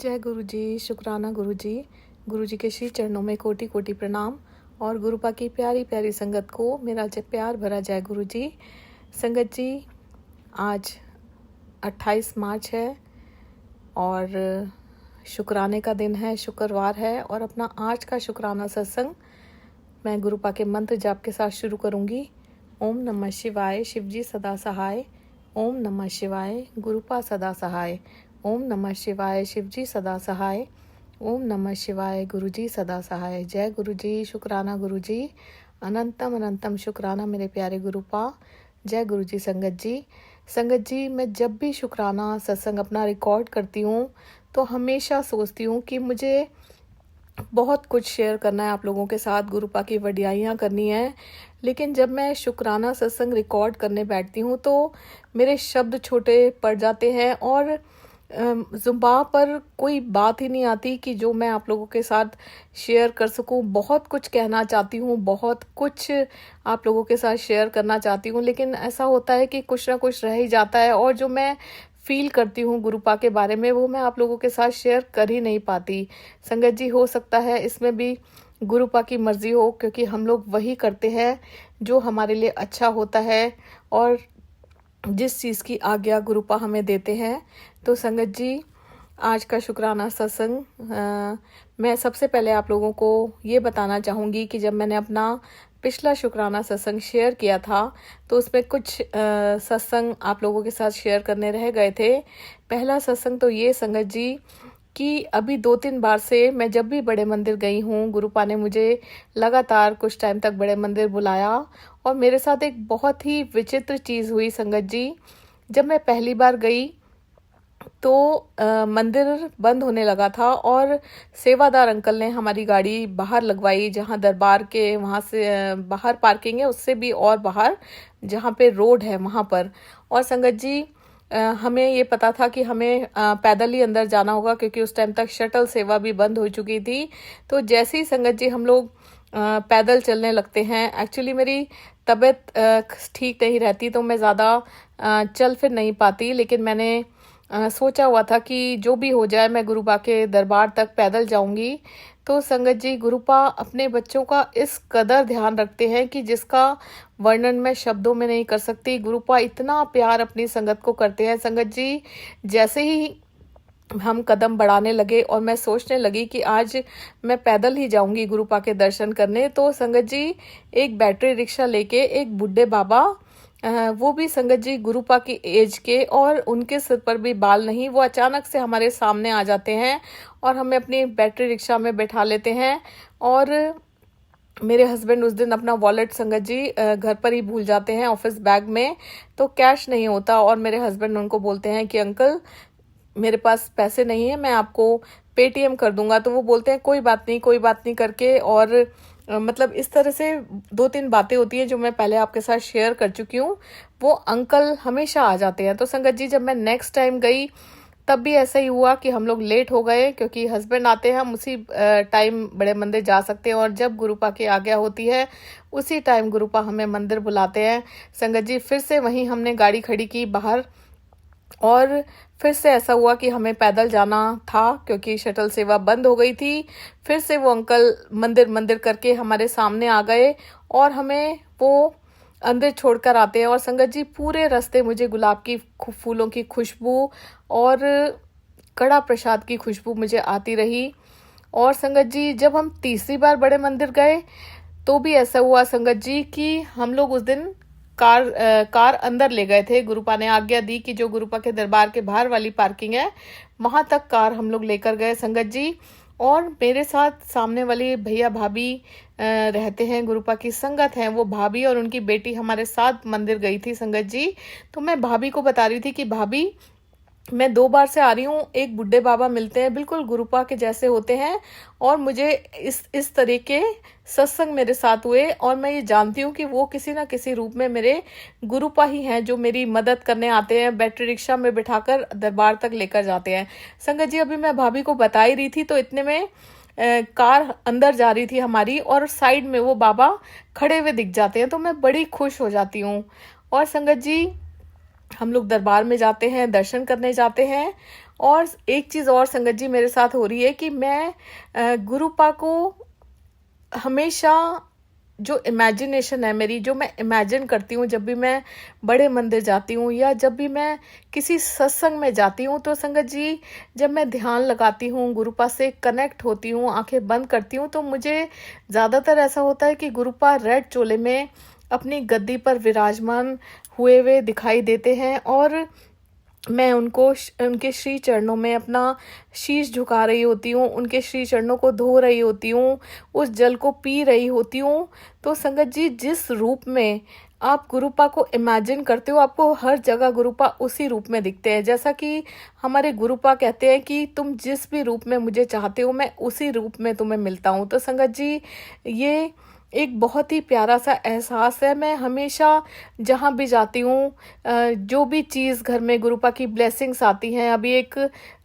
जय गुरु जी, शुक्राना गुरु जी के श्री चरणों में कोटि कोटि प्रणाम। और गुरुपा की प्यारी प्यारी संगत को मेरा प्यार भरा जय गुरु जी। संगत जी, आज 28 मार्च है और शुक्राने का दिन है, शुक्रवार है। और अपना आज का शुक्राना सत्संग मैं गुरुपा के मंत्र जाप के साथ शुरू करूंगी। ओम नमः शिवाय, शिवजी सदा सहाय। ओम नमः शिवाय, गुरुपा सदा सहाय। ओम नमः शिवाय, शिवजी सदा सहाय। ओम नमः शिवाय, गुरुजी सदा सहाय। जय गुरु जी, शुक्राना गुरु जी, अनंतम अनंतम शुक्राना मेरे प्यारे गुरुपा। जय गुरु जी। संगत जी, मैं जब भी शुक्राना सत्संग अपना रिकॉर्ड करती हूँ तो हमेशा सोचती हूँ कि मुझे बहुत कुछ शेयर करना है आप लोगों के साथ, गुरुपा की वडियाइयाँ करनी है। लेकिन जब मैं शुक्राना सत्संग रिकॉर्ड करने बैठती हूँ तो मेरे शब्द छोटे पड़ जाते हैं और ज़ुबान पर कोई बात ही नहीं आती कि जो मैं आप लोगों के साथ शेयर कर सकूं। बहुत कुछ कहना चाहती हूँ, बहुत कुछ आप लोगों के साथ शेयर करना चाहती हूँ, लेकिन ऐसा होता है कि कुछ ना कुछ रह ही जाता है और जो मैं फील करती हूँ गुरुपा के बारे में वो मैं आप लोगों के साथ शेयर कर ही नहीं पाती। संगत जी, हो सकता है इसमें भी गुरुपा की मर्जी हो, क्योंकि हम लोग वही करते हैं जो हमारे लिए अच्छा होता है और जिस चीज़ की आज्ञा गुरुपा हमें देते हैं। तो संगत जी, आज का शुक्राना सत्संग मैं सबसे पहले आप लोगों को ये बताना चाहूँगी कि जब मैंने अपना पिछला शुक्राना सत्संग शेयर किया था तो उसमें कुछ सत्संग आप लोगों के साथ शेयर करने रह गए थे। पहला सत्संग तो ये संगत जी कि अभी 2-3 बार से मैं जब भी बड़े मंदिर गई हूँ, गुरुपा ने मुझे लगातार कुछ टाइम तक बड़े मंदिर बुलाया और मेरे साथ एक बहुत ही विचित्र चीज़ हुई संगत जी। जब मैं पहली बार गई तो मंदिर बंद होने लगा था और सेवादार अंकल ने हमारी गाड़ी बाहर लगवाई, जहाँ दरबार के वहाँ से बाहर पार्किंग है, उससे भी और बाहर जहाँ पे रोड है वहाँ पर। और संगत जी, हमें ये पता था कि हमें पैदल ही अंदर जाना होगा, क्योंकि उस टाइम तक शटल सेवा भी बंद हो चुकी थी। तो जैसे ही संगत जी हम लोग पैदल चलने लगते हैं, एक्चुअली मेरी तबीयत ठीक नहीं रहती तो मैं ज़्यादा चल फिर नहीं पाती, लेकिन मैंने सोचा हुआ था कि जो भी हो जाए मैं गुरुपा के दरबार तक पैदल जाऊंगी। तो संगत जी, गुरुपा अपने बच्चों का इस कदर ध्यान रखते हैं कि जिसका वर्णन मैं शब्दों में नहीं कर सकती। गुरुपा इतना प्यार अपनी संगत को करते हैं संगत जी। जैसे ही हम कदम बढ़ाने लगे और मैं सोचने लगी कि आज मैं पैदल ही जाऊंगी गुरुपा के दर्शन करने, तो संगत जी एक बैटरी रिक्शा लेके एक बुढ़े बाबा, वो भी संगत जी गुरुपा की एज के और उनके सिर पर भी बाल नहीं, वो अचानक से हमारे सामने आ जाते हैं और हमें अपनी बैटरी रिक्शा में बैठा लेते हैं। और मेरे हस्बैंड उस दिन अपना वॉलेट संगत जी घर पर ही भूल जाते हैं ऑफिस बैग में, तो कैश नहीं होता और मेरे हस्बैंड उनको बोलते हैं कि अंकल मेरे पास पैसे नहीं है, मैं आपको पेटीएम कर दूंगा। तो वो बोलते हैं कोई बात नहीं करके। और मतलब इस तरह से 2-3 बातें होती हैं जो मैं पहले आपके साथ शेयर कर चुकी हूँ, वो अंकल हमेशा आ जाते हैं। तो संगत जी, जब मैं नेक्स्ट टाइम गई तब भी ऐसा ही हुआ कि हम लोग लेट हो गए, क्योंकि हस्बैंड आते हैं, हम उसी टाइम बड़े मंदिर जा सकते हैं और जब गुरुपा की आज्ञा होती है उसी टाइम गुरुपा हमें मंदिर बुलाते हैं। संगत जी, फिर से वहीं हमने गाड़ी खड़ी की बाहर और फिर से ऐसा हुआ कि हमें पैदल जाना था क्योंकि शटल सेवा बंद हो गई थी। फिर से वो अंकल मंदिर करके हमारे सामने आ गए और हमें वो अंदर छोड़कर आते हैं। और संगत जी, पूरे रास्ते मुझे गुलाब की फूलों की खुशबू और कड़ा प्रसाद की खुशबू मुझे आती रही। और संगत जी, जब हम तीसरी बार बड़े मंदिर गए तो भी ऐसा हुआ संगत जी कि हम लोग उस दिन कार अंदर ले गए थे। गुरुपा ने आज्ञा दी कि जो गुरुपा के दरबार के बाहर वाली पार्किंग है वहां तक कार हम लोग लेकर गए संगत जी। और मेरे साथ सामने वाली भैया भाभी रहते हैं, गुरुपा की संगत है, वो भाभी और उनकी बेटी हमारे साथ मंदिर गई थी संगत जी। तो मैं भाभी को बता रही थी कि भाभी, मैं 2 बार से आ रही हूँ, एक बुढ़े बाबा मिलते हैं बिल्कुल गुरुपा के जैसे होते हैं और मुझे इस तरह के सत्संग मेरे साथ हुए और मैं ये जानती हूँ कि वो किसी ना किसी रूप में मेरे गुरुपा ही हैं जो मेरी मदद करने आते हैं, बैटरी रिक्शा में बिठाकर दरबार तक लेकर जाते हैं। संगत जी, अभी मैं भाभी को बता ही रही थी तो इतने में कार अंदर जा रही थी हमारी और साइड में वो बाबा खड़े हुए दिख जाते हैं, तो मैं बड़ी खुश हो जाती हूँ। और संगत जी, हम लोग दरबार में जाते हैं, दर्शन करने जाते हैं और एक चीज़ और संगत जी मेरे साथ हो रही है कि मैं गुरुपा को हमेशा जो इमेजिनेशन है मेरी, जो मैं इमेजिन करती हूँ जब भी मैं बड़े मंदिर जाती हूँ या जब भी मैं किसी सत्संग में जाती हूँ, तो संगत जी जब मैं ध्यान लगाती हूँ, गुरुपा से कनेक्ट होती हूँ, आंखें बंद करती हूँ, तो मुझे ज़्यादातर ऐसा होता है कि गुरुपा रेड चोले में अपनी गद्दी पर विराजमान हुए हुए दिखाई देते हैं और मैं उनके श्री चरणों में अपना शीश झुका रही होती हूँ, उनके श्री चरणों को धो रही होती हूँ, उस जल को पी रही होती हूँ। तो संगत जी जिस रूप में आप गुरुपा को इमेजिन करते हो, आपको हर जगह गुरुपा उसी रूप में दिखते हैं। जैसा कि हमारे गुरुपा कहते हैं कि तुम जिस भी रूप में मुझे चाहते हो, मैं उसी रूप में तुम्हें मिलता हूँ। तो संगत जी ये एक बहुत ही प्यारा सा एहसास है। मैं हमेशा जहाँ भी जाती हूँ, जो भी चीज़ घर में गुरुपा की ब्लेसिंग्स आती हैं। अभी एक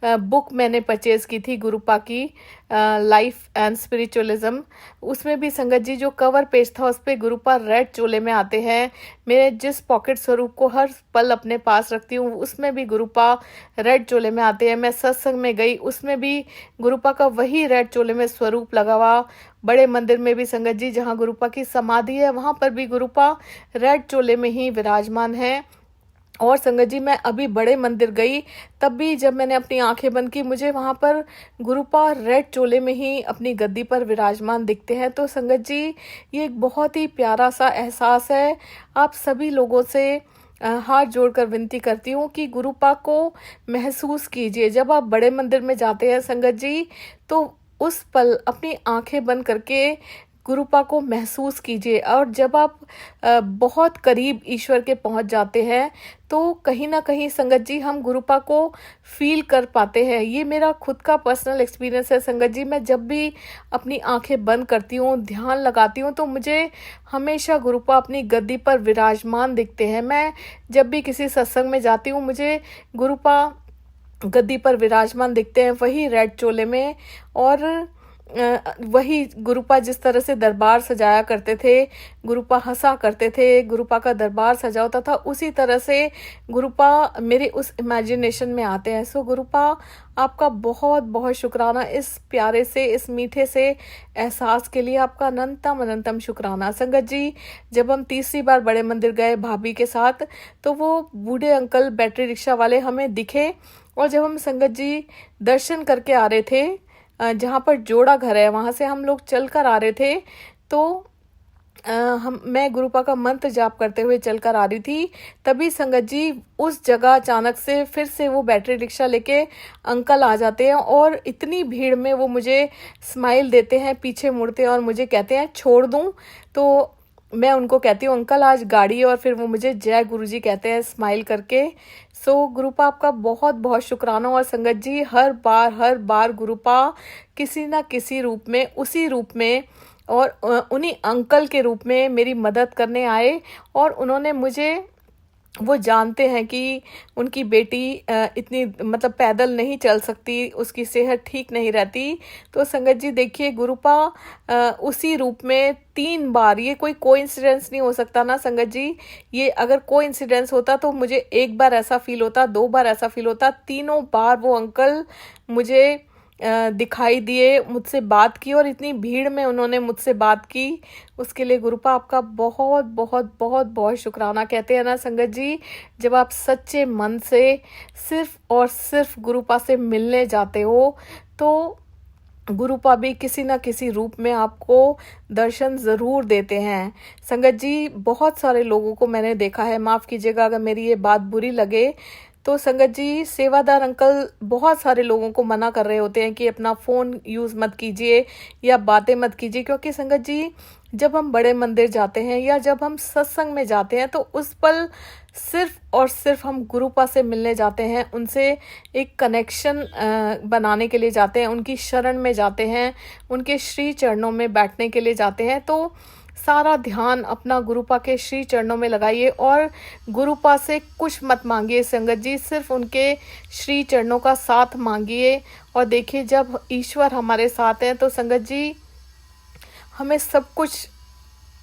बुक मैंने परचेज़ की थी गुरुपा की, लाइफ एंड स्पिरिचुअलिज्म। उसमें भी संगत जी जो कवर पेज था उस पर गुरुपा रेड चोले में आते हैं। मेरे जिस पॉकेट स्वरूप को हर पल अपने पास रखती हूँ उसमें भी गुरुपा रेड चोले में आते हैं। मैं सत्संग में गई, उसमें भी गुरुपा का वही रेड चोले में स्वरूप लगा हुआ। बड़े मंदिर में भी संगत जी जहाँ गुरुपा की समाधि है वहाँ पर भी गुरुपा रेड चोले में ही विराजमान है। और संगत जी मैं अभी बड़े मंदिर गई, तब भी जब मैंने अपनी आंखें बंद की, मुझे वहाँ पर गुरुपा रेड चोले में ही अपनी गद्दी पर विराजमान दिखते हैं। तो संगत जी ये एक बहुत ही प्यारा सा एहसास है। आप सभी लोगों से हाथ जोड़कर विनती करती हूँ कि गुरुपा को महसूस कीजिए। जब आप बड़े मंदिर में जाते हैं संगत जी, तो उस पल अपनी आंखें बंद करके गुरुपा को महसूस कीजिए। और जब आप बहुत करीब ईश्वर के पहुंच जाते हैं, तो कहीं ना कहीं संगत जी हम गुरुपा को फील कर पाते हैं। ये मेरा खुद का पर्सनल एक्सपीरियंस है संगत जी। मैं जब भी अपनी आंखें बंद करती हूँ, ध्यान लगाती हूँ, तो मुझे हमेशा गुरुपा अपनी गद्दी पर विराजमान दिखते हैं। मैं जब भी किसी सत्संग में जाती हूँ, मुझे गुरुपा गद्दी पर विराजमान दिखते हैं, वही रेड चोले में। और वही गुरुपा जिस तरह से दरबार सजाया करते थे, गुरुपा हंसा करते थे, गुरुपा का दरबार सजा होता था, उसी तरह से गुरुपा मेरे उस इमेजिनेशन में आते हैं। सो गुरुपा आपका बहुत बहुत शुक्राना इस प्यारे से, इस मीठे से एहसास के लिए। आपका अनंतम अनंतम शुक्राना। संगत जी जब हम तीसरी बार बड़े मंदिर गए भाभी के साथ, तो वो बूढ़े अंकल बैटरी रिक्शा वाले हमें दिखे। और जब हम संगत जी दर्शन करके आ रहे थे, जहाँ पर जोड़ा घर है वहाँ से हम लोग चल कर आ रहे थे, तो मैं गुरुपा का मंत्र जाप करते हुए चलकर आ रही थी। तभी संगत जी उस जगह अचानक से फिर से वो बैटरी रिक्शा लेके अंकल आ जाते हैं और इतनी भीड़ में वो मुझे स्माइल देते हैं, पीछे मुड़ते हैं और मुझे कहते हैं छोड़ दूं। तो मैं उनको कहती हूँ अंकल आज गाड़ी, और फिर वो मुझे जय गुरुजी कहते हैं स्माइल करके। सो गुरुपा आपका बहुत बहुत शुक्राना। और संगत जी हर बार गुरुपा किसी ना किसी रूप में, उसी रूप में और उन्हीं अंकल के रूप में मेरी मदद करने आए। और उन्होंने मुझे, वो जानते हैं कि उनकी बेटी इतनी मतलब पैदल नहीं चल सकती, उसकी सेहत ठीक नहीं रहती। तो संगत जी देखिए गुरुपा उसी रूप में 3 बार, ये कोई कोइंसिडेंस नहीं हो सकता ना संगत जी। ये अगर कोइंसिडेंस होता तो मुझे एक बार ऐसा फील होता, 2 बार ऐसा फील होता, तीनों बार वो अंकल मुझे दिखाई दिए, मुझसे बात की और इतनी भीड़ में उन्होंने मुझसे बात की। उसके लिए गुरुपा आपका बहुत बहुत बहुत बहुत शुक्राना। कहते हैं ना संगत जी, जब आप सच्चे मन से सिर्फ और सिर्फ गुरुपा से मिलने जाते हो, तो गुरुपा भी किसी न किसी रूप में आपको दर्शन ज़रूर देते हैं। संगत जी बहुत सारे लोगों को मैंने देखा है, माफ़ कीजिएगा अगर मेरी ये बात बुरी लगे, तो संगत जी सेवादार अंकल बहुत सारे लोगों को मना कर रहे होते हैं कि अपना फ़ोन यूज़ मत कीजिए या बातें मत कीजिए। क्योंकि संगत जी जब हम बड़े मंदिर जाते हैं या जब हम सत्संग में जाते हैं, तो उस पल सिर्फ और सिर्फ हम गुरुपा से मिलने जाते हैं, उनसे एक कनेक्शन बनाने के लिए जाते हैं, उनकी शरण में जाते हैं, उनके श्री चरणों में बैठने के लिए जाते हैं। तो सारा ध्यान अपना गुरुपा के श्री चरणों में लगाइए और गुरुपा से कुछ मत मांगिए संगत जी, सिर्फ उनके श्री चरणों का साथ मांगिए। और देखिए जब ईश्वर हमारे साथ हैं तो संगत जी हमें सब कुछ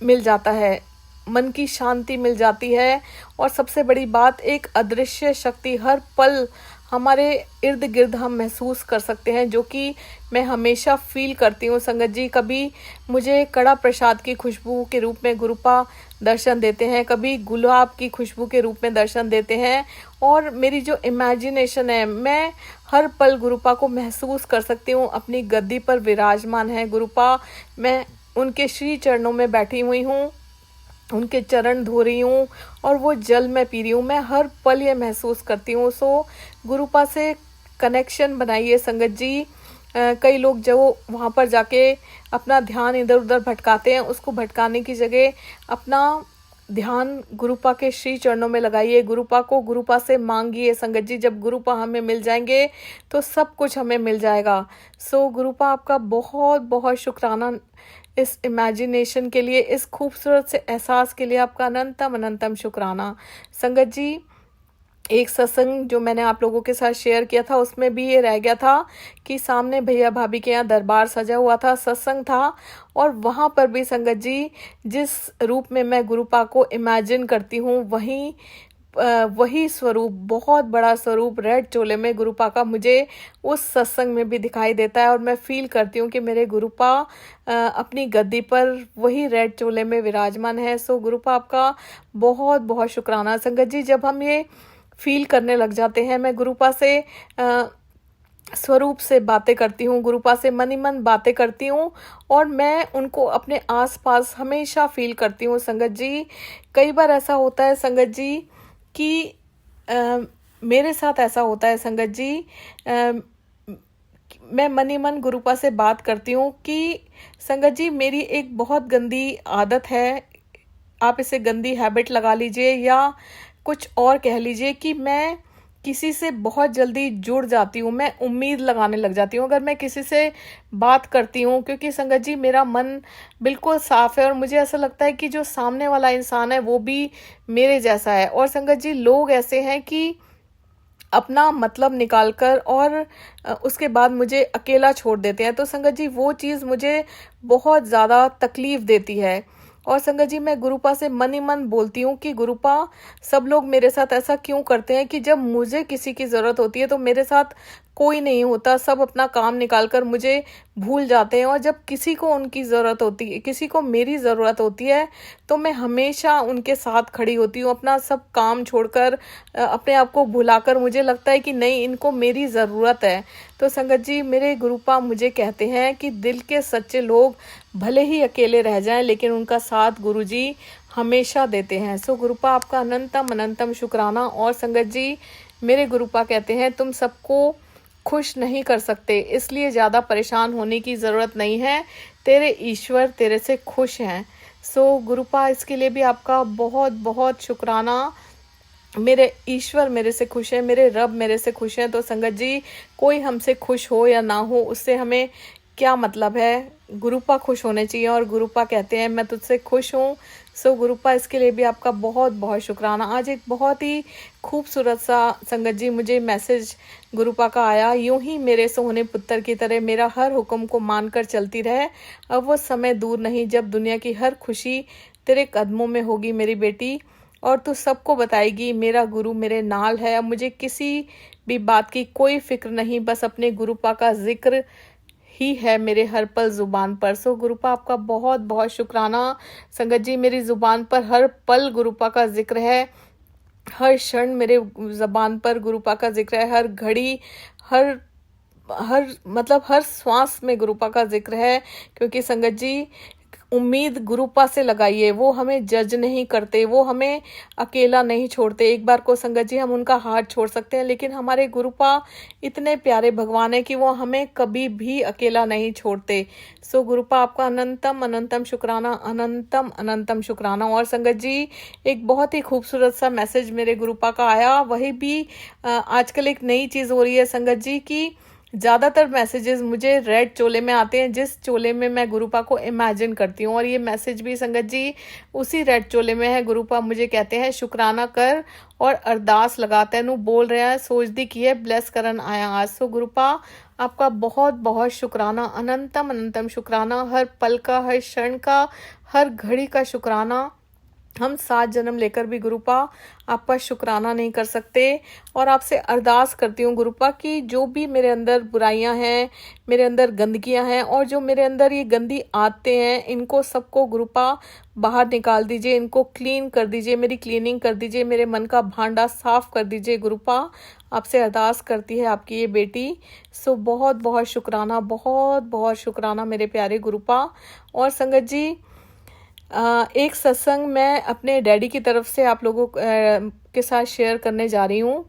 मिल जाता है, मन की शांति मिल जाती है। और सबसे बड़ी बात, एक अदृश्य शक्ति हर पल हमारे इर्द गिर्द हम महसूस कर सकते हैं, जो कि मैं हमेशा फील करती हूँ। संगत जी, कभी मुझे कड़ा प्रसाद की खुशबू के रूप में गुरुपा दर्शन देते हैं, कभी गुलाब की खुशबू के रूप में दर्शन देते हैं, और मेरी जो इमेजिनेशन है, मैं हर पल गुरुपा को महसूस कर सकती हूँ। अपनी गद्दी पर विराजमान है गुरुपा, मैं उनके श्री चरणों में बैठी हुई हूँ, उनके चरण धो रही हूँ और वो जल मैं पी रही हूँ। मैं हर पल ये महसूस करती हूँ। सो गुरुपा से कनेक्शन बनाइए संगत जी। कई लोग जो वहाँ पर जाके अपना ध्यान इधर उधर भटकाते हैं, उसको भटकाने की जगह अपना ध्यान गुरुपा के श्री चरणों में लगाइए। गुरुपा को गुरुपा से मांगिए संगत जी। जब गुरुपा हमें मिल जाएंगे तो सब कुछ हमें मिल जाएगा। सो गुरुपा, आपका बहुत बहुत शुक्राना इस इमेजिनेशन के लिए, इस खूबसूरत से एहसास के लिए आपका अनंतम अनंतम शुक्राना। संगत जी, एक सत्संग जो मैंने आप लोगों के साथ शेयर किया था, उसमें भी ये रह गया था कि सामने भैया भाभी के यहाँ दरबार सजा हुआ था, सत्संग था, और वहाँ पर भी संगत जी जिस रूप में मैं गुरुपा को इमेजिन करती हूँ, वही स्वरूप, बहुत बड़ा स्वरूप रेड चोले में गुरुपा का मुझे उस सत्संग में भी दिखाई देता है। और मैं फील करती हूँ कि मेरे गुरुपा अपनी गद्दी पर वही रेड चोले में विराजमान है। सो गुरुपा, आपका बहुत बहुत शुक्राना। संगत जी, जब हम ये फील करने लग जाते हैं, मैं गुरुपा से स्वरूप से बातें करती हूँ, गुरुपा से मन ही मन बातें करती हूँ, और मैं उनको अपने आसपास हमेशा फील करती हूँ। संगत जी, कई बार ऐसा होता है संगत जी कि मेरे साथ ऐसा होता है संगत जी, मैं मन ही मन गुरुपा से बात करती हूँ कि संगत जी, मेरी एक बहुत गंदी आदत है, आप इसे गंदी हैबिट लगा लीजिए या कुछ और कह लीजिए, कि मैं किसी से बहुत जल्दी जुड़ जाती हूँ, मैं उम्मीद लगाने लग जाती हूँ अगर मैं किसी से बात करती हूँ। क्योंकि संगत जी, मेरा मन बिल्कुल साफ है और मुझे ऐसा लगता है कि जो सामने वाला इंसान है वो भी मेरे जैसा है। और संगत जी, लोग ऐसे हैं कि अपना मतलब निकालकर और उसके बाद मुझे अकेला छोड़ देते हैं। तो संगत जी, वो चीज़ मुझे बहुत ज़्यादा तकलीफ देती है। और संगत जी, मैं गुरुपा से मन ही मन बोलती हूँ कि गुरुपा, सब लोग मेरे साथ ऐसा क्यों करते हैं कि जब मुझे किसी की ज़रूरत होती है तो मेरे साथ कोई नहीं होता, सब अपना काम निकाल कर मुझे भूल जाते हैं, और जब किसी को उनकी ज़रूरत होती है, किसी को मेरी ज़रूरत होती है, तो मैं हमेशा उनके साथ खड़ी होती हूँ, अपना सब काम छोड़कर, अपने आप को भुलाकर। मुझे लगता है कि नहीं, इनको मेरी ज़रूरत है। तो संगत जी, मेरे गुरुपा मुझे कहते हैं कि दिल के सच्चे लोग भले ही अकेले रह जाएं, लेकिन उनका साथ गुरुजी हमेशा देते हैं। सो गुरुपा, आपका अनंतम अनंतम शुक्राना। और संगत जी, मेरे गुरुपा कहते हैं, तुम सबको खुश नहीं कर सकते, इसलिए ज़्यादा परेशान होने की ज़रूरत नहीं है, तेरे ईश्वर तेरे से खुश हैं। सो गुरुपा, इसके लिए भी आपका बहुत बहुत शुक्राना। मेरे ईश्वर मेरे से खुश है, मेरे रब मेरे से खुश हैं। तो संगत जी, कोई हमसे खुश हो या ना हो, उससे हमें क्या मतलब है, गुरुपा खुश होने चाहिए, और गुरुपा कहते हैं मैं तुझसे खुश हूँ। सो गुरुपा, इसके लिए भी आपका बहुत बहुत शुक्राना। आज एक बहुत ही खूबसूरत सा संगत जी मुझे मैसेज गुरुपा का आया, यूं ही मेरे सोहने पुत्र की तरह मेरा हर हुक्म को मानकर चलती रहे, अब वो समय दूर नहीं जब दुनिया की हर खुशी तेरे कदमों में होगी मेरी बेटी, और तू सबको बताएगी मेरा गुरु मेरे नाल है। अब मुझे किसी भी बात की कोई फिक्र नहीं, बस अपने गुरुपा का जिक्र ही है मेरे हर पल जुबान पर। सो गुरुपा, आपका बहुत बहुत शुक्राना। संगत जी, मेरी जुबान पर हर पल गुरुपा का जिक्र है, हर क्षण मेरे जबान पर गुरुपा का जिक्र है, हर घड़ी, हर हर श्वास में गुरुपा का जिक्र है। क्योंकि संगत जी, उम्मीद गुरुपा से लगाइए, वो हमें जज नहीं करते, वो हमें अकेला नहीं छोड़ते। एक बार को संगत जी हम उनका हाथ छोड़ सकते हैं, लेकिन हमारे गुरुपा इतने प्यारे भगवान है कि वो हमें कभी भी अकेला नहीं छोड़ते। सो गुरुपा, आपका अनंतम अनंतम शुक्राना, अनंतम अनंतम शुक्राना। और संगत जी, एक बहुत ही खूबसूरत सा मैसेज मेरे गुरुपा का आया, वही भी आजकल एक नई चीज़ हो रही है संगत जी की ज़्यादातर मैसेजेस मुझे रेड चोले में आते हैं, जिस चोले में मैं गुरुपा को इमेजिन करती हूँ। और ये मैसेज भी संगत जी उसी रेड चोले में है। गुरुपा मुझे कहते हैं, शुक्राना कर और अरदास लगाते हैं, बोल रहे हैं सोचदी की है ब्लेस करन आया आज। सो गुरुपा, आपका बहुत बहुत शुक्राना, अनंतम अनंतम शुक्राना, हर पल का, हर क्षण का, हर घड़ी का शुक्राना। हम 7 जन्म लेकर भी गुरुपा आपका शुक्राना नहीं कर सकते। और आपसे अरदास करती हूँ गुरुपा कि जो भी मेरे अंदर बुराइयां हैं, मेरे अंदर गंदगियां हैं और जो मेरे अंदर ये गंदी आदतें हैं, इनको सबको गुरुपा बाहर निकाल दीजिए, इनको क्लीन कर दीजिए, मेरी क्लीनिंग कर दीजिए, मेरे मन का भांडा साफ कर दीजिए गुरुपा। आपसे अरदास करती है आपकी ये बेटी। सो बहुत बहुत शुक्राना, बहुत बहुत शुक्राना मेरे प्यारे गुरुपा। और संगत जी, एक सत्संग मैं अपने डैडी की तरफ से आप लोगों के साथ शेयर करने जा रही हूँ।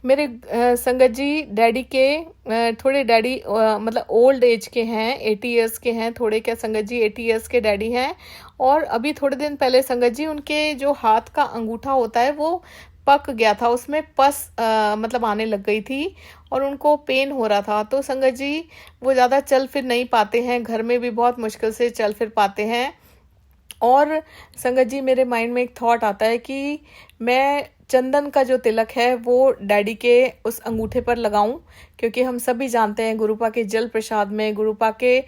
मेरे संगत जी, डैडी के थोड़े डैडी मतलब ओल्ड एज के हैं, 80 इयर्स के हैं, थोड़े क्या संगत जी 80 इयर्स के डैडी हैं। और अभी थोड़े दिन पहले संगत जी उनके जो हाथ का अंगूठा होता है वो पक गया था, उसमें पस मतलब आने लग गई थी और उनको पेन हो रहा था। तो संगत जी वो ज़्यादा चल फिर नहीं पाते हैं, घर में भी बहुत मुश्किल से चल फिर पाते हैं। और संगत जी मेरे माइंड में एक थॉट आता है कि मैं चंदन का जो तिलक है वो डैडी के उस अंगूठे पर लगाऊं, क्योंकि हम सभी जानते हैं गुरुपा के जल प्रसाद में, गुरुपा के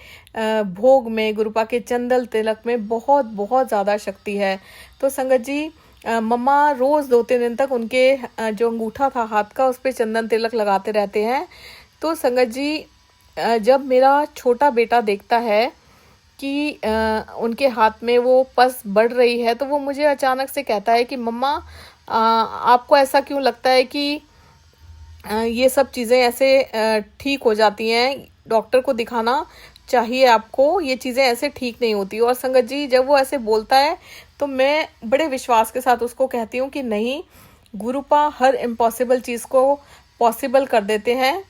भोग में, गुरुपा के चंदन तिलक में बहुत बहुत ज़्यादा शक्ति है। तो संगत जी मम्मा रोज़ 2-3 दिन तक उनके जो अंगूठा था हाथ का उस पर चंदन तिलक लगाते रहते हैं। तो संगत जी जब मेरा छोटा बेटा देखता है कि उनके हाथ में वो पस बढ़ रही है, तो वो मुझे अचानक से कहता है कि मम्मा आपको ऐसा क्यों लगता है कि ये सब चीज़ें ऐसे ठीक हो जाती हैं, डॉक्टर को दिखाना चाहिए आपको, ये चीज़ें ऐसे ठीक नहीं होती। और संगत जी जब वो ऐसे बोलता है तो मैं बड़े विश्वास के साथ उसको कहती हूँ कि नहीं, गुरुपा हर इम्पॉसिबल चीज़ को पॉसिबल कर देते हैं,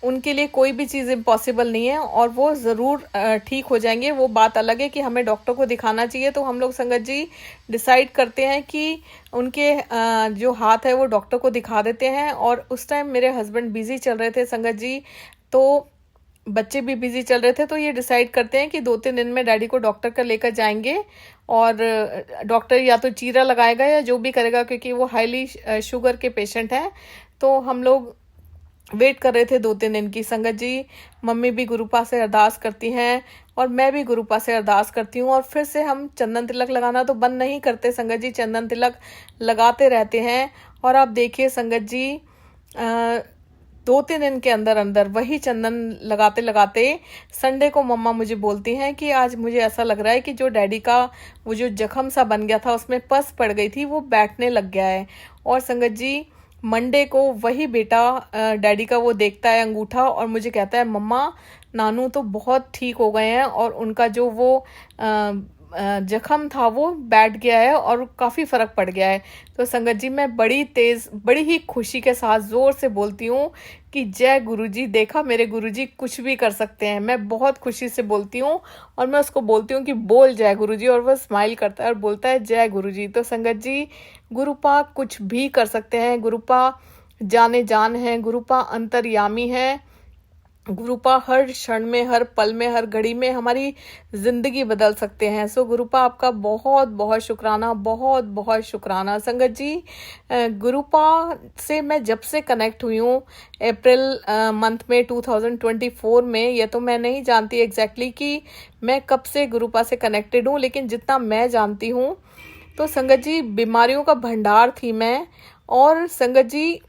उनके लिए कोई भी चीज़ इम्पॉसिबल नहीं है और वो ज़रूर ठीक हो जाएंगे। वो बात अलग है कि हमें डॉक्टर को दिखाना चाहिए। तो हम लोग संगत जी डिसाइड करते हैं कि उनके जो हाथ है वो डॉक्टर को दिखा देते हैं। और उस टाइम मेरे हस्बैंड बिज़ी चल रहे थे संगत जी, तो बच्चे भी बिज़ी चल रहे थे, तो ये डिसाइड करते हैं कि 2-3 दिन में डैडी को डॉक्टर का लेकर जाएंगे और डॉक्टर या तो चीरा लगाएगा या जो भी करेगा, क्योंकि वो हाईली शुगर के पेशेंट हैं। तो हम लोग वेट कर रहे थे 2-3 दिन की। संगत जी मम्मी भी गुरुपा से अरदास करती हैं और मैं भी गुरुपा से अरदास करती हूँ और फिर से हम चंदन तिलक लगाना तो बंद नहीं करते संगत जी, चंदन तिलक लगाते रहते हैं। और आप देखिए संगत जी 2-3 दिन के अंदर अंदर वही चंदन लगाते लगाते संडे को मम्मा मुझे बोलती हैं कि आज मुझे ऐसा लग रहा है कि जो डैडी का वो जो जख्म सा बन गया था उसमें पस पड़ गई थी वो बैठने लग गया है। और संगत जी मंडे को वही बेटा डैडी का वो देखता है अंगूठा और मुझे कहता है मम्मा नानू तो बहुत ठीक हो गए हैं और उनका जो वो जख्म था वो बैठ गया है और काफ़ी फ़र्क पड़ गया है। तो संगत जी मैं बड़ी ही खुशी के साथ ज़ोर से बोलती हूँ कि जय गुरुजी, देखा मेरे गुरुजी कुछ भी कर सकते हैं। मैं बहुत खुशी से बोलती हूँ और मैं उसको बोलती हूँ कि बोल जय गुरुजी, और वह स्माइल करता है और बोलता है जय गुरुजी। तो संगत जी गुरुपा कुछ भी कर सकते हैं, गुरुपा जाने जान है, गुरुपा अंतर्यामी है, गुरुपा हर क्षण में, हर पल में, हर घड़ी में हमारी जिंदगी बदल सकते हैं। सो गुरुपा आपका बहुत बहुत शुक्राना, बहुत बहुत शुक्राना। संगत जी गुरुपा से मैं जब से कनेक्ट हुई हूँ अप्रैल मंथ में 2024 में, यह तो मैं नहीं जानती एग्जैक्टली कि मैं कब से गुरुपा से कनेक्टेड हूँ, लेकिन जितना मैं जानती हूँ तो संगत जी बीमारियों का भंडार थी मैं। और संगत जी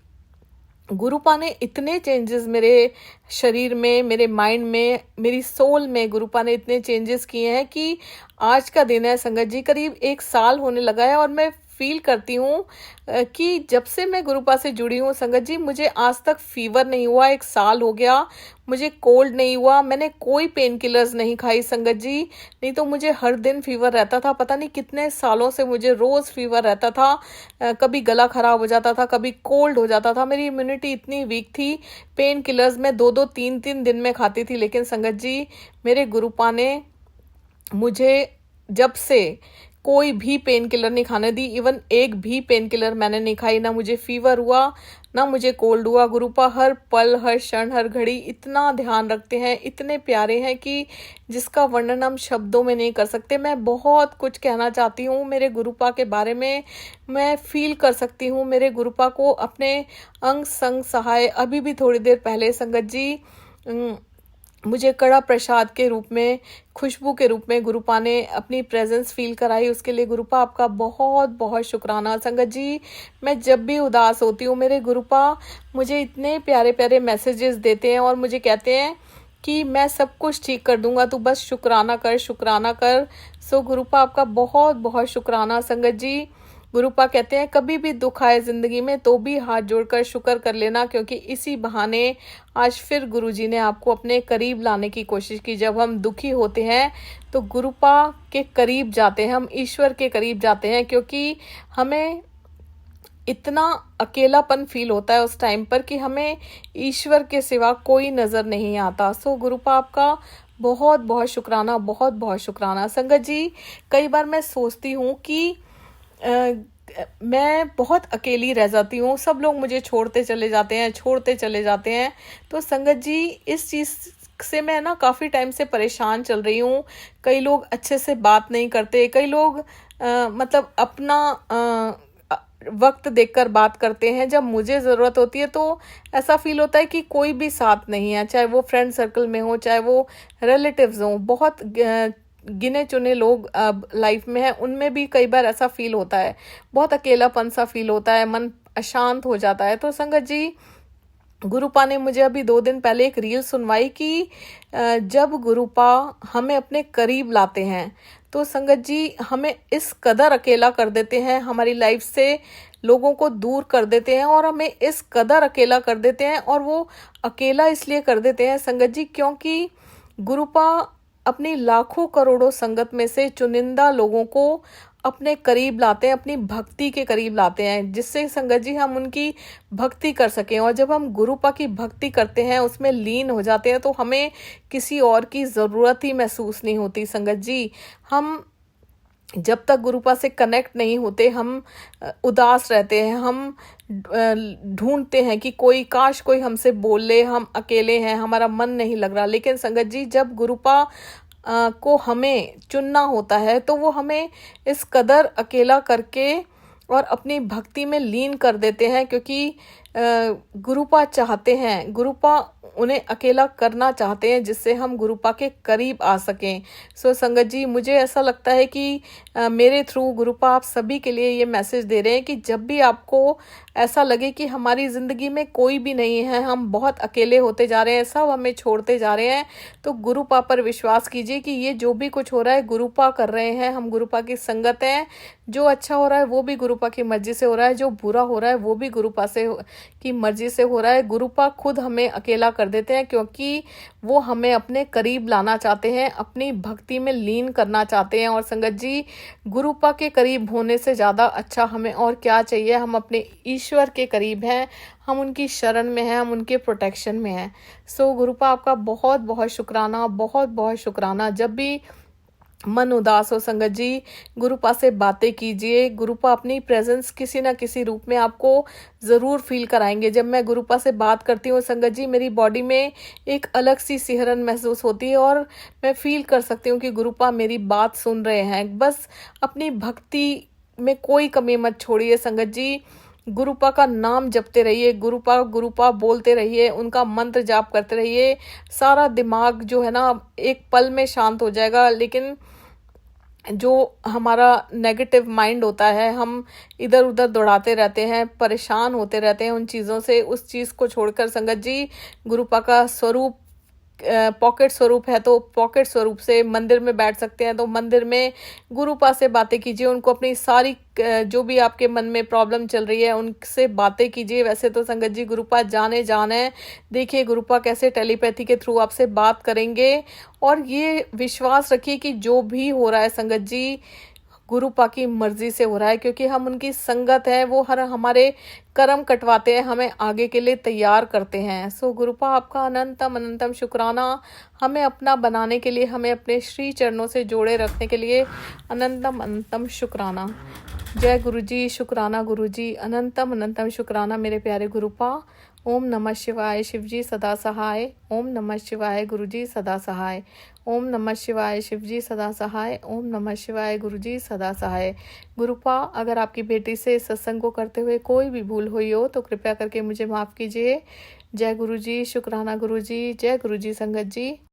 गुरुपा ने इतने चेंजेस मेरे शरीर में, मेरे माइंड में, मेरी सोल में गुरुपा ने इतने चेंजेस किए हैं कि आज का दिन है संगत जी, करीब 1 साल होने लगा है और मैं फील करती हूँ कि जब से मैं गुरुपा से जुड़ी हूँ संगत जी मुझे आज तक फीवर नहीं हुआ। 1 साल हो गया, मुझे कोल्ड नहीं हुआ, मैंने कोई पेन किलर्स नहीं खाई संगत जी, नहीं तो मुझे हर दिन फीवर रहता था। पता नहीं कितने सालों से मुझे रोज़ फीवर रहता था, कभी गला खराब हो जाता था, कभी कोल्ड हो जाता था, मेरी इम्यूनिटी इतनी वीक थी। पेन किलर्स मैं 2-2, 3-3 दिन में खाती थी, लेकिन संगत जी मेरे गुरुपा ने मुझे जब से कोई भी पेन किलर नहीं खाने दी, इवन एक भी पेन किलर मैंने नहीं खाई, ना मुझे फीवर हुआ ना मुझे कोल्ड हुआ। गुरुपा हर पल, हर क्षण, हर घड़ी इतना ध्यान रखते हैं, इतने प्यारे हैं कि जिसका वर्णन हम शब्दों में नहीं कर सकते। मैं बहुत कुछ कहना चाहती हूँ मेरे गुरुपा के बारे में, मैं फील कर सकती हूँ मेरे गुरुपा को अपने अंग संग सहाय। अभी भी थोड़ी देर पहले संगत जी मुझे कड़ा प्रसाद के रूप में, खुशबू के रूप में गुरुपा ने अपनी प्रेजेंस फील कराई, उसके लिए गुरुपा आपका बहुत बहुत शुक्राना। संगत जी, मैं जब भी उदास होती हूँ, मेरे गुरुपा मुझे इतने प्यारे प्यारे मैसेजेस देते हैं और मुझे कहते हैं कि मैं सब कुछ ठीक कर दूंगा, तू बस शुक्राना कर, शुक्राना कर। सो गुरुपा आपका बहुत बहुत शुक्राना। संगत जी, गुरुपा कहते हैं कभी भी दुख आए जिंदगी में तो भी हाथ जोड़कर शुक्र कर लेना, क्योंकि इसी बहाने आज फिर गुरुजी ने आपको अपने करीब लाने की कोशिश की। जब हम दुखी होते हैं तो गुरुपा के करीब जाते हैं, हम ईश्वर के करीब जाते हैं, क्योंकि हमें इतना अकेलापन फील होता है उस टाइम पर कि हमें ईश्वर के सिवा कोई नजर नहीं आता। सो गुरुपा आपका बहुत बहुत शुक्राना, बहुत बहुत शुक्राना। संगत जी, कई बार मैं सोचती हूँ कि मैं बहुत अकेली रह जाती हूँ, सब लोग मुझे छोड़ते चले जाते हैं, छोड़ते चले जाते हैं। तो संगत जी, इस चीज़ से मैं ना काफ़ी टाइम से परेशान चल रही हूँ। कई लोग अच्छे से बात नहीं करते, कई लोग मतलब अपना वक्त देखकर बात करते हैं। जब मुझे ज़रूरत होती है तो ऐसा फील होता है कि कोई भी साथ नहीं है, चाहे वो फ्रेंड सर्कल में हो, चाहे वो रिलेटिव्स हों। बहुत गिने चुने लोग लाइफ में हैं, उनमें भी कई बार ऐसा फील होता है, बहुत अकेलापन सा फील होता है, मन अशांत हो जाता है। तो संगत जी, गुरुपा ने मुझे अभी 2 दिन पहले एक रील सुनवाई कि जब गुरुपा हमें अपने करीब लाते हैं तो संगत जी हमें इस कदर अकेला कर देते हैं, हमारी लाइफ से लोगों को दूर कर देते हैं और हमें इस कदर अकेला कर देते हैं। और वो अकेला इसलिए कर देते हैं संगत जी, क्योंकि गुरुपा अपनी लाखों करोड़ों संगत में से चुनिंदा लोगों को अपने करीब लाते हैं, अपनी भक्ति के करीब लाते हैं, जिससे संगत जी हम उनकी भक्ति कर सकें। और जब हम गुरुपा की भक्ति करते हैं, उसमें लीन हो जाते हैं, तो हमें किसी और की ज़रूरत ही महसूस नहीं होती। संगत जी, हम जब तक गुरुपा से कनेक्ट नहीं होते, हम उदास रहते हैं, हम ढूंढते हैं कि कोई, काश कोई हमसे बोल ले, हम अकेले हैं, हमारा मन नहीं लग रहा। लेकिन संगत जी, जब गुरुपा को हमें चुनना होता है तो वो हमें इस कदर अकेला करके और अपनी भक्ति में लीन कर देते हैं, क्योंकि गुरुपा चाहते हैं, गुरुपा उन्हें अकेला करना चाहते हैं, जिससे हम गुरुपा के करीब आ सकें। सो संगत जी, मुझे ऐसा लगता है कि मेरे थ्रू गुरुपा आप सभी के लिए ये मैसेज दे रहे हैं कि जब भी आपको ऐसा लगे कि हमारी ज़िंदगी में कोई भी नहीं है, हम बहुत अकेले होते जा रहे हैं, सब हमें छोड़ते जा रहे हैं, तो गुरुपा पर विश्वास कीजिए कि ये जो भी कुछ हो रहा है गुरुपा कर रहे हैं, हम गुरुपा की संगत हैं। जो अच्छा हो रहा है वो भी गुरुपा की मर्जी से हो रहा है, जो बुरा हो रहा है वो भी गुरुपा की मर्जी से हो रहा है। गुरुपा खुद हमें अकेला कर देते हैं, क्योंकि वो हमें अपने करीब लाना चाहते हैं, अपनी भक्ति में लीन करना चाहते हैं। और संगत जी, गुरुपा के करीब होने से ज़्यादा अच्छा हमें और क्या चाहिए। हम अपने ईश्वर के करीब हैं, हम उनकी शरण में हैं, हम उनके प्रोटेक्शन में हैं। सो गुरुपा आपका बहुत बहुत शुक्राना, बहुत बहुत शुक्राना। जब भी मन उदास हो संगत जी, गुरुपा से बातें कीजिए। गुरुपा अपनी प्रेजेंस किसी ना किसी रूप में आपको ज़रूर फील कराएंगे। जब मैं गुरुपा से बात करती हूँ संगत जी, मेरी बॉडी में एक अलग सी सिहरन महसूस होती है और मैं फील कर सकती हूँ कि गुरुपा मेरी बात सुन रहे हैं। बस अपनी भक्ति में कोई कमी मत छोड़िए संगत जी, गुरुपा का नाम जपते रहिए, गुरुपा गुरुपा बोलते रहिए, उनका मंत्र जाप करते रहिए। सारा दिमाग जो है ना एक पल में शांत हो जाएगा। लेकिन जो हमारा नेगेटिव माइंड होता है, हम इधर उधर दौड़ाते रहते हैं, परेशान होते रहते हैं उन चीज़ों से, उस चीज़ को छोड़कर संगत जी, गुरुपा का स्वरूप पॉकेट स्वरूप है, तो पॉकेट स्वरूप से मंदिर में बैठ सकते हैं, तो मंदिर में गुरुपा से बातें कीजिए। उनको अपनी सारी जो भी आपके मन में प्रॉब्लम चल रही है उनसे बातें कीजिए। वैसे तो संगत जी गुरुपा जाने जान है, देखिए गुरुपा कैसे टेलीपैथी के थ्रू आपसे बात करेंगे। और ये विश्वास रखिए कि जो भी हो रहा है संगत जी, गुरुपा की मर्जी से हो रहा है, क्योंकि हम उनकी संगत है। वो हर हमारे कर्म कटवाते हैं, हमें आगे के लिए तैयार करते हैं। सो गुरुपा आपका अनंतम अनंतम शुक्राना, हमें अपना बनाने के लिए, हमें अपने श्री चरणों से जोड़े रखने के लिए अनंतम अनंतम शुक्राना। जय गुरुजी, शुक्राना गुरुजी, अनंतम अनंतम शुक्राना मेरे प्यारे गुरुपा। ओम नमः शिवाय, शिवजी सदा सहाय। ओम नमः शिवाय, गुरुजी सदा सहाय। ओम नमः शिवाय, शिवजी सदा सहाय। ओम नमः शिवाय, गुरुजी सदा सहाय। गुरुपा, अगर आपकी बेटी से सत्संग को करते हुए कोई भी भूल हुई हो तो कृपया करके मुझे माफ़ कीजिए। जय गुरुजी, शुक्राना गुरुजी, जय गुरुजी संगत जी।